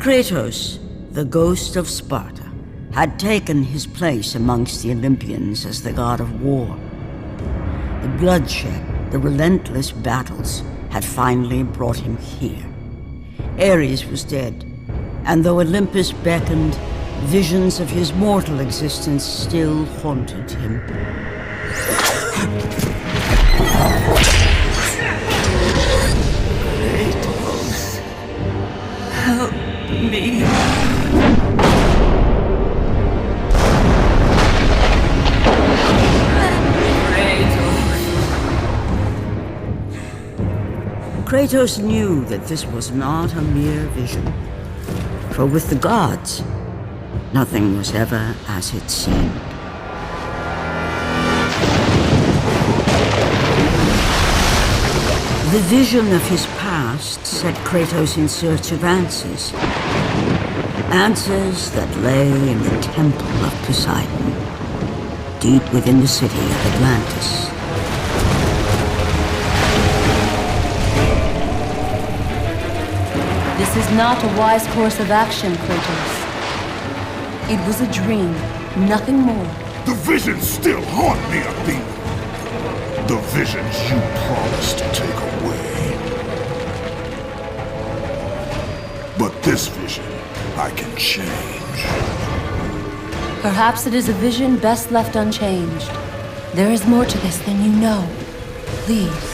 Kratos, the Ghost of Sparta, had taken his place amongst the Olympians as the god of war. The bloodshed, the relentless battles, had finally brought him here. Ares was dead, and though Olympus beckoned, visions of his mortal existence still haunted him. Kratos, help me. Kratos knew that this was not a mere vision, for with the gods, nothing was ever as it seemed. The vision of his past set Kratos in search of answers. Answers that lay in the temple of Poseidon, deep within the city of Atlantis. This is not a wise course of action, Kratos. It was a dream, nothing more. The visions still haunt me, Athena. The visions you promised to take away. But this vision, I can change. Perhaps it is a vision best left unchanged. There is more to this than you know. Please.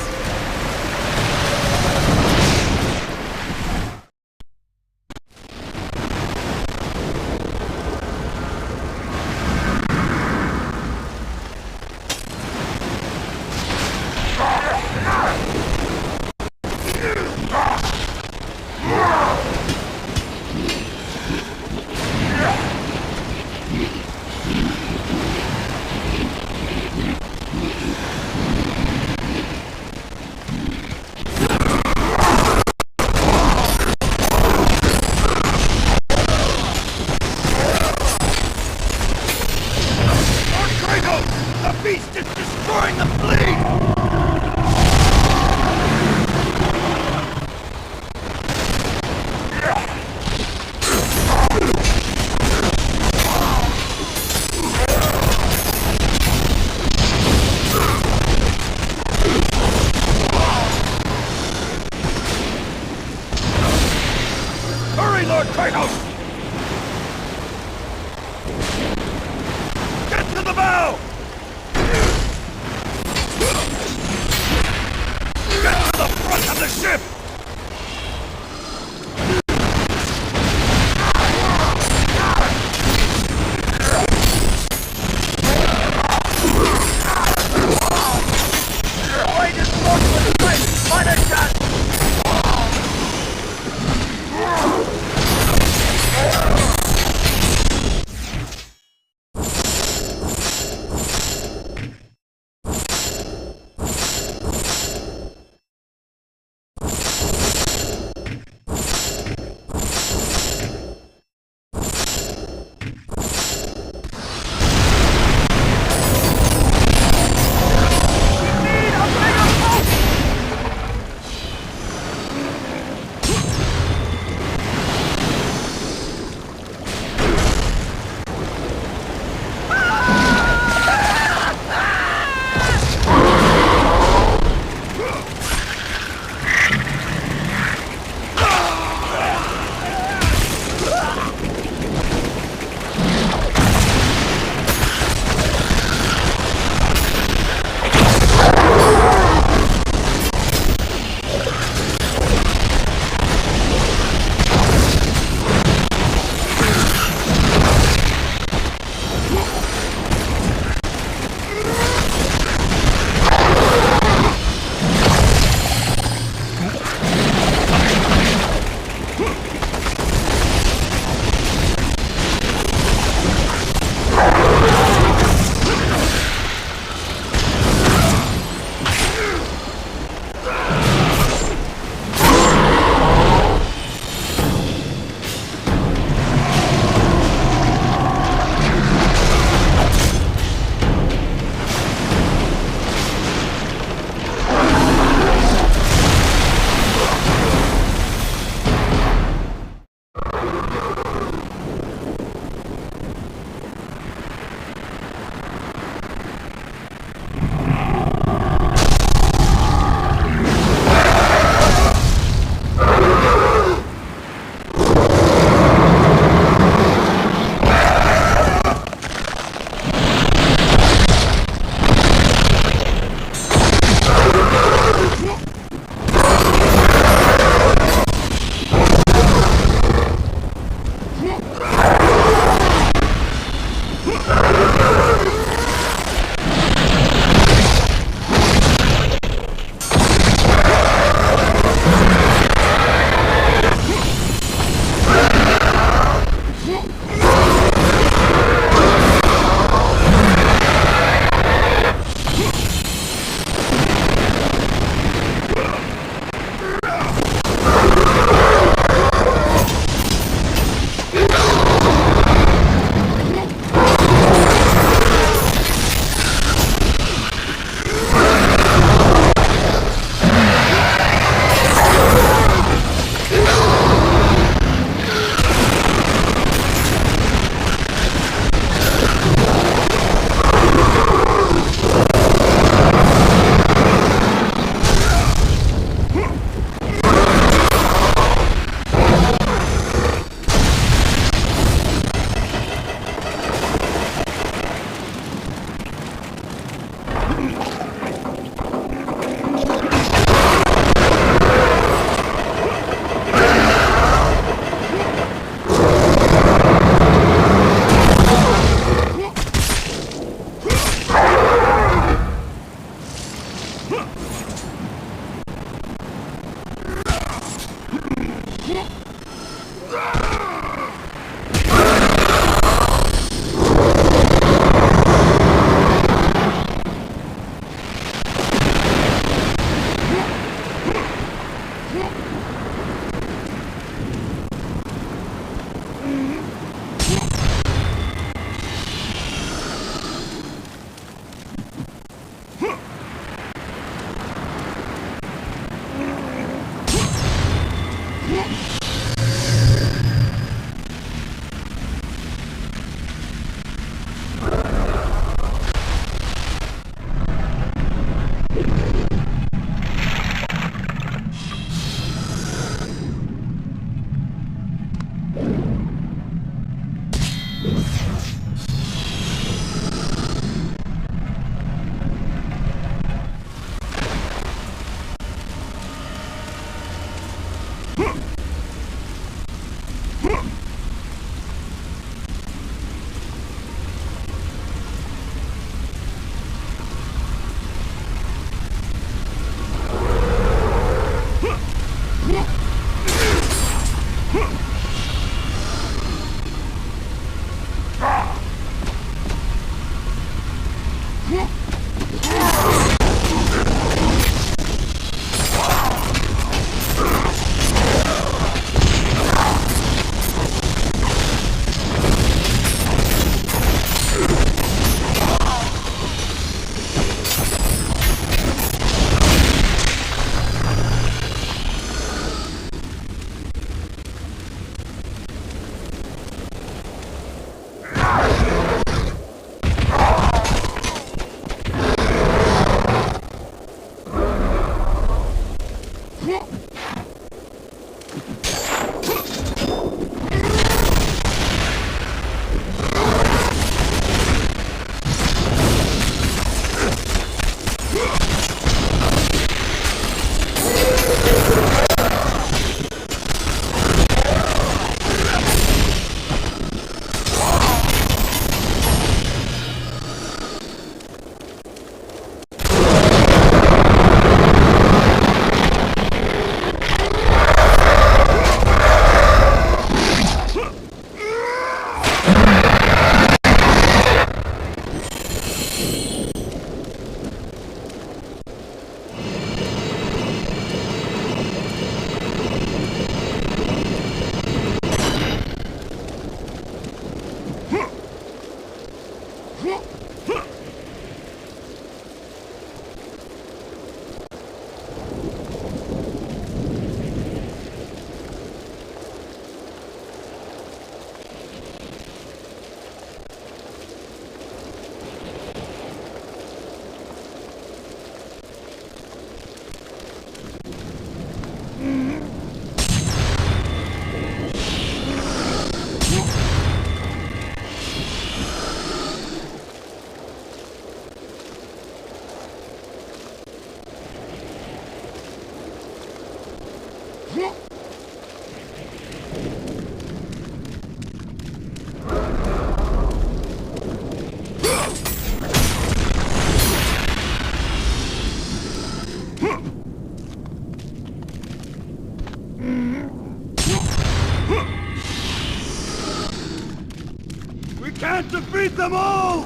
Can't defeat them all!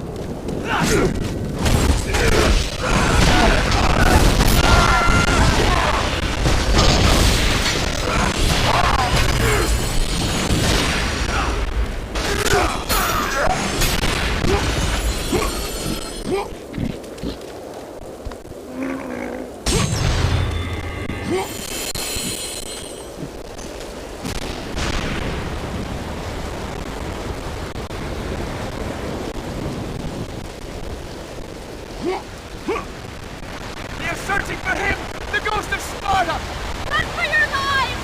They're searching for him! The Ghost of Sparta! Run for your lives!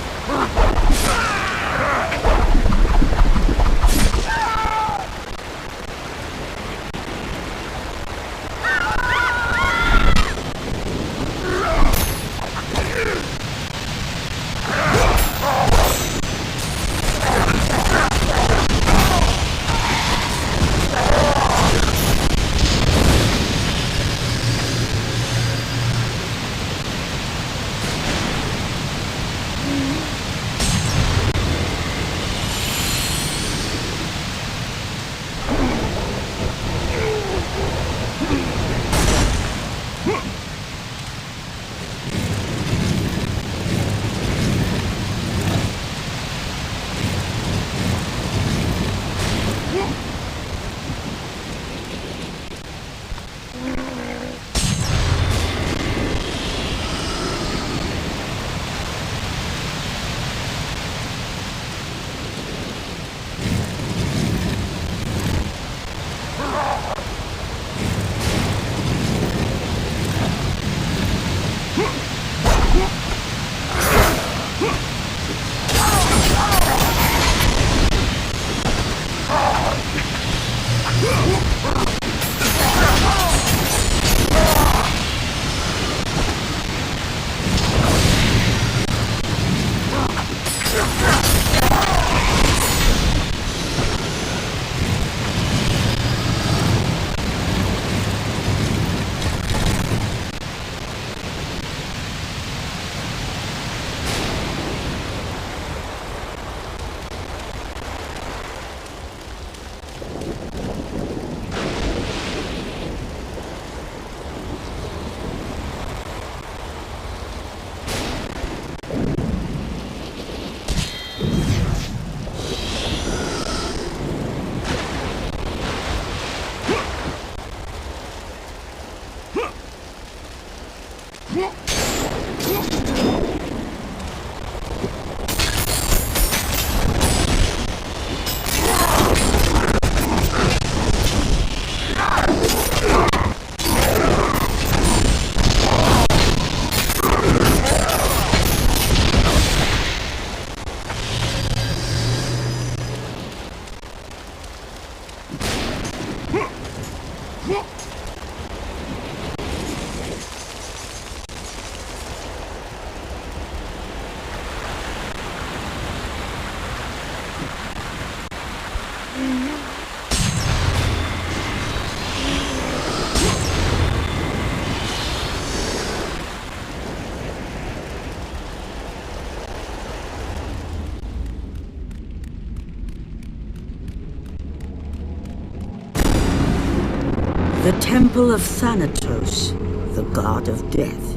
The Temple of Thanatos, the god of death,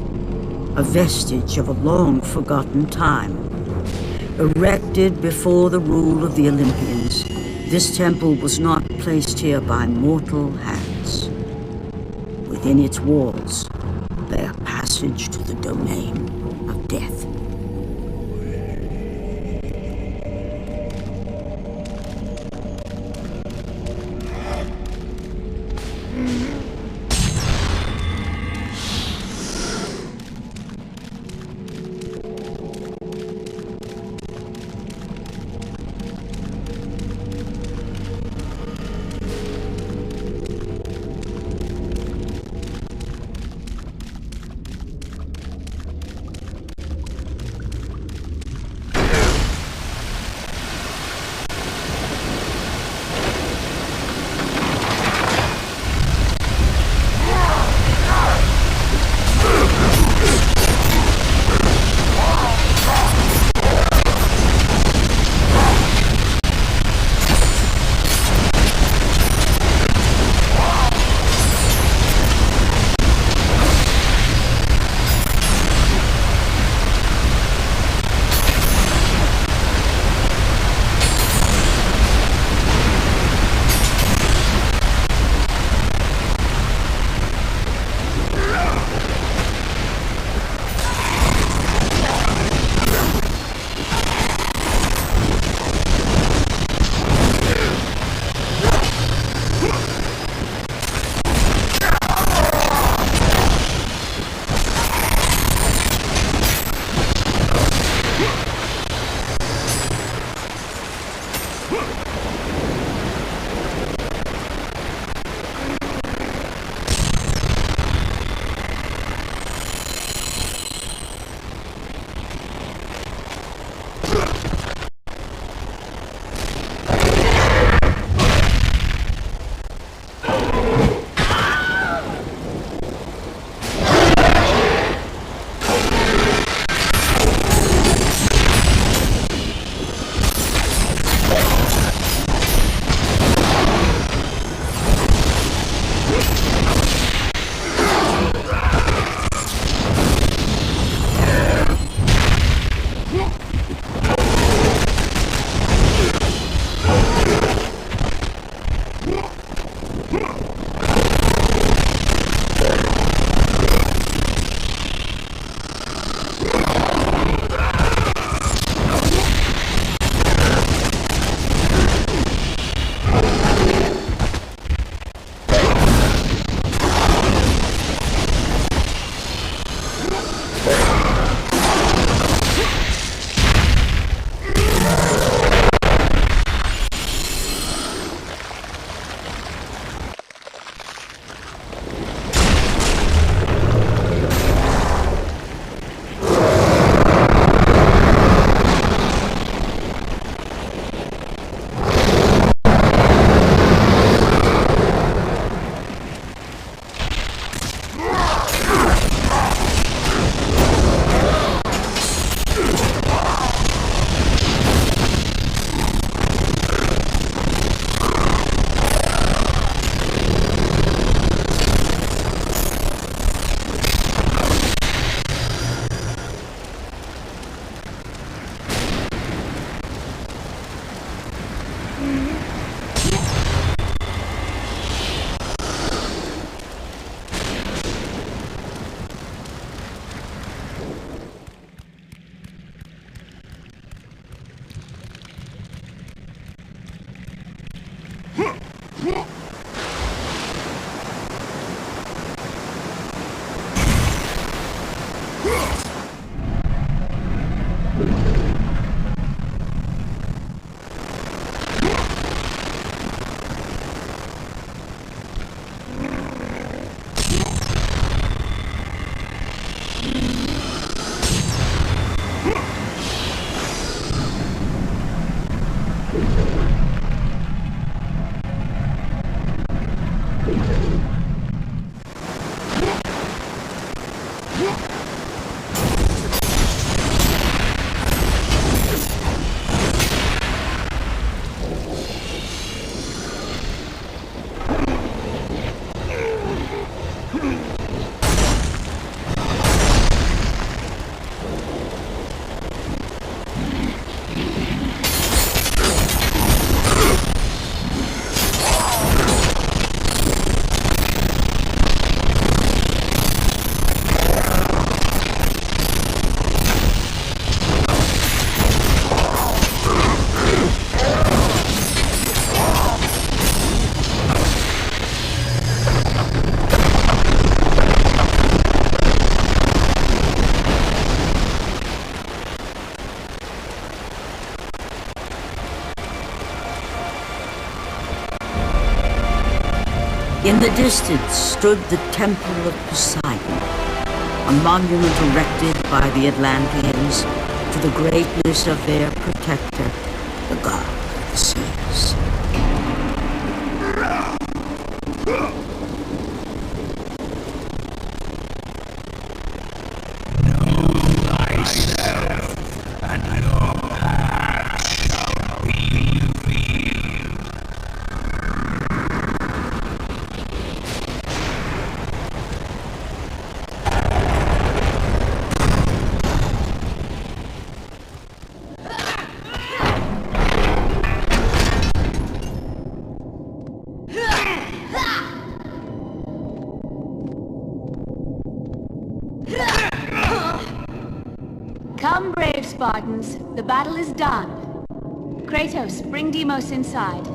a vestige of a long-forgotten time. Erected before the rule of the Olympians, this temple was not placed here by mortal hands. Within its walls lay a passage to the domain of death. In the distance stood the Temple of Poseidon, a monument erected by the Atlanteans to the greatness of their protector, the god of the seas. Come, brave Spartans. The battle is done. Kratos, bring Deimos inside.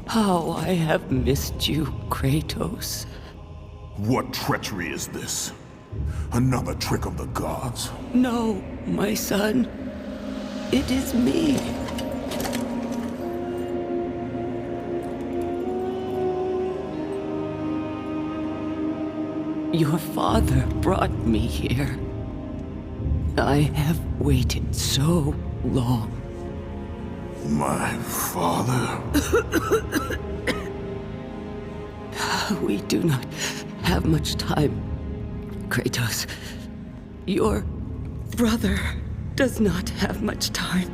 How I have missed you, Kratos. What treachery is this? Another trick of the gods? No, my son. It is me. Your father brought me here. I have waited so long. My father? We do not have much time, Kratos. Your brother does not have much time.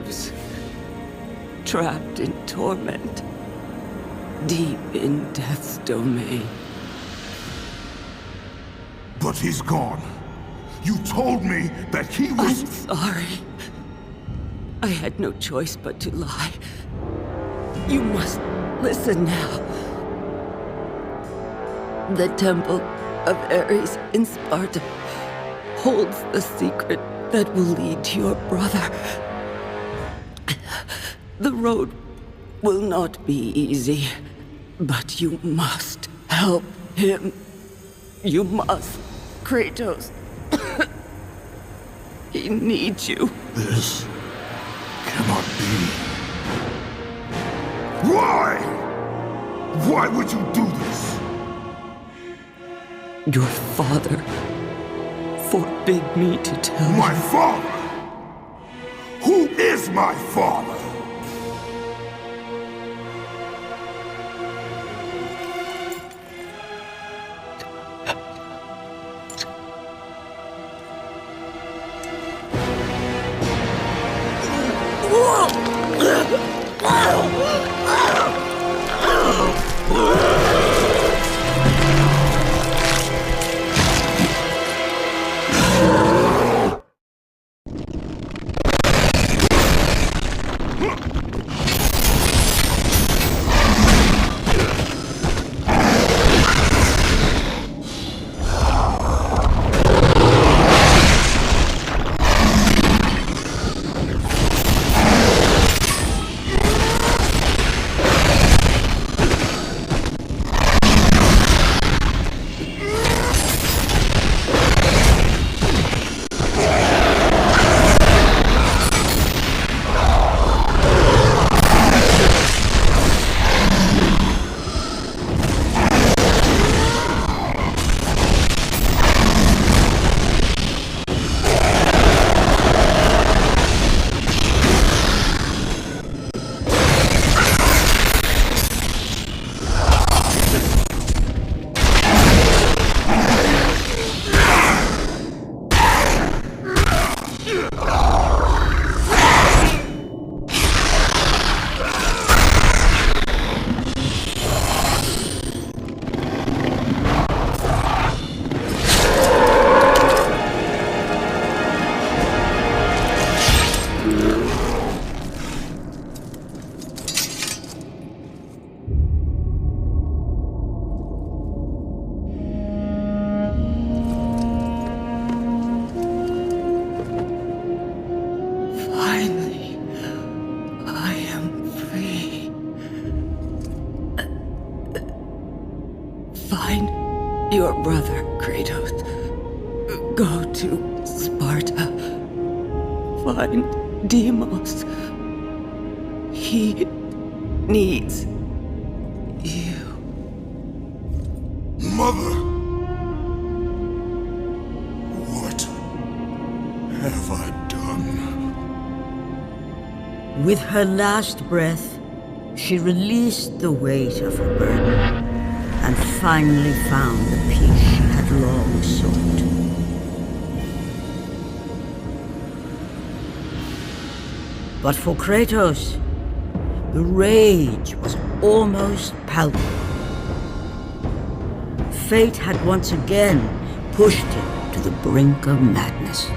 lives, trapped in torment, deep in death's domain. But he's gone. You told me that he was... I'm sorry. I had no choice but to lie. You must listen now. The Temple of Ares in Sparta holds the secret that will lead to your brother. The road will not be easy, but you must help him. You must, Kratos. He needs you. This cannot be. Why? Why would you do this? Your father forbid me to tell you. My father? Who is my father? Find your brother, Kratos. Go to Sparta. Find Deimos. He needs you. Mother! What have I done? With her last breath, she released the weight of her burden and finally found the peace she had long sought. But for Kratos, the rage was almost palpable. Fate had once again pushed him to the brink of madness.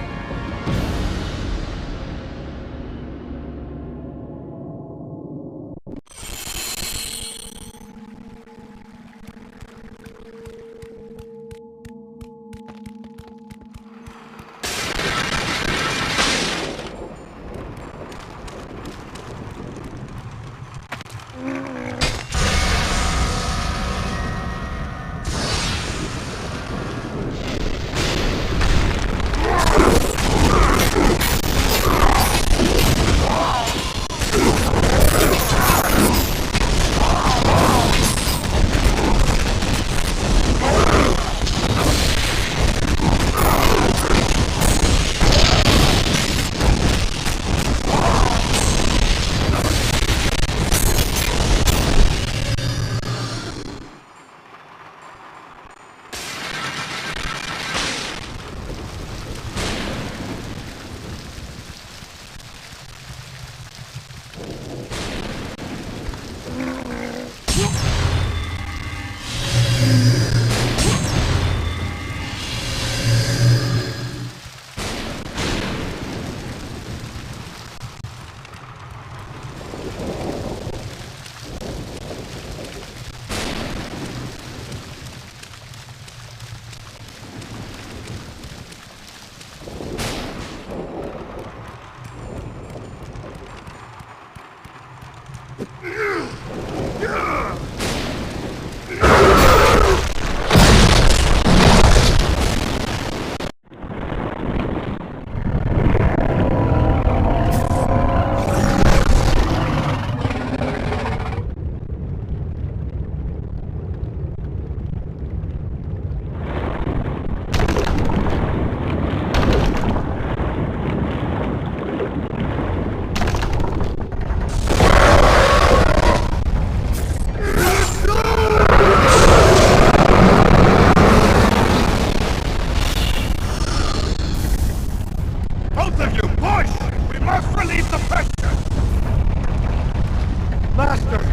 Master!